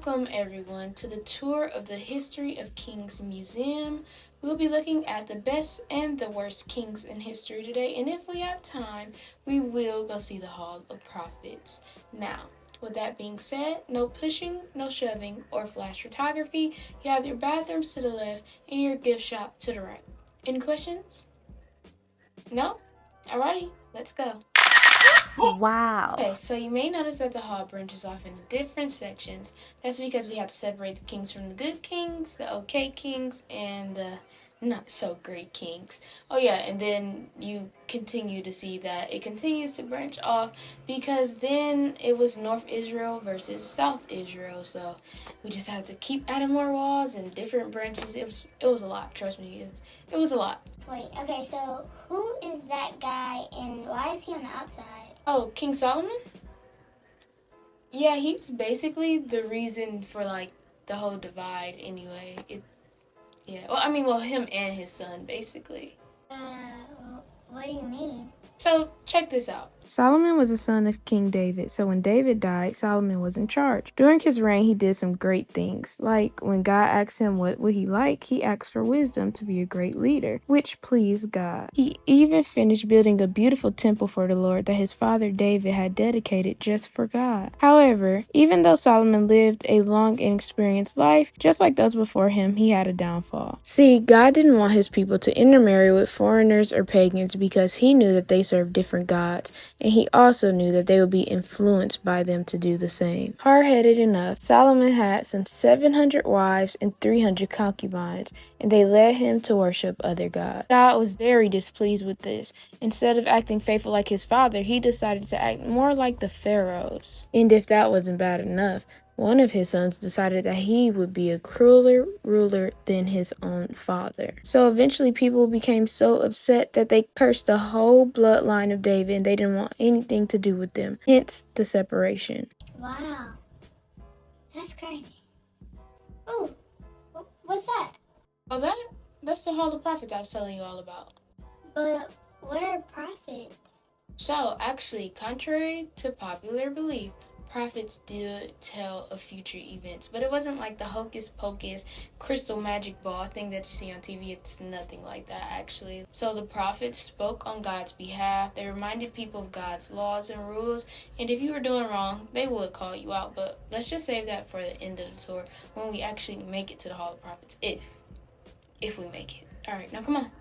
Welcome everyone to the tour of the History of Kings Museum. We'll be looking at the best and the worst kings in history today, and if we have time, we will go see the Hall of Prophets. Now, with that being said, no pushing, no shoving, or flash photography. You have your bathrooms to the left and your gift shop to the right. Any questions? No? Alrighty, let's go. Wow. Okay, so you may notice that the hall branches off into different sections. That's because we have to separate the kings from the good kings, the okay kings, and the not so great kings. Oh yeah, and then you continue to see that it continues to branch off because then it was North Israel versus South Israel. So we just had to keep adding more walls and different branches. It was a lot, trust me. It was a lot. Wait, okay, so who is that guy and why is he on the outside? Oh, King Solomon? Yeah, he's basically the reason for, the whole divide anyway. Him and his son, basically. What do you mean? So, check this out. Solomon was a son of King David, so when David died, Solomon was in charge. During his reign, he did some great things, like when God asked him what would he like, he asked for wisdom to be a great leader, which pleased God. He even finished building a beautiful temple for the Lord that his father David had dedicated just for God. However, even though Solomon lived a long and experienced life, just like those before him, he had a downfall. See, God didn't want his people to intermarry with foreigners or pagans because he knew that they served different gods, and he also knew that they would be influenced by them to do the same. Hard-headed enough, Solomon had some 700 wives and 300 concubines, and they led him to worship other gods. God was very displeased with this. Instead of acting faithful like his father, he decided to act more like the pharaohs. And if that wasn't bad enough, one of his sons decided that he would be a crueler ruler than his own father. So eventually people became so upset that they cursed the whole bloodline of David and they didn't want anything to do with them. Hence the separation. Wow. That's crazy. Oh, what's that? Oh, that's the Hall of Prophets I was telling you all about. But what are prophets? So, actually, contrary to popular belief, prophets did tell of future events, but it wasn't like the hocus pocus crystal magic ball thing that you see on TV. It's nothing like that, actually. So the prophets spoke on God's behalf. They reminded people of God's laws and rules, and if you were doing wrong, they would call you out. But let's just save that for the end of the tour when we actually make it to the Hall of Prophets, if we make it. All right, now come on.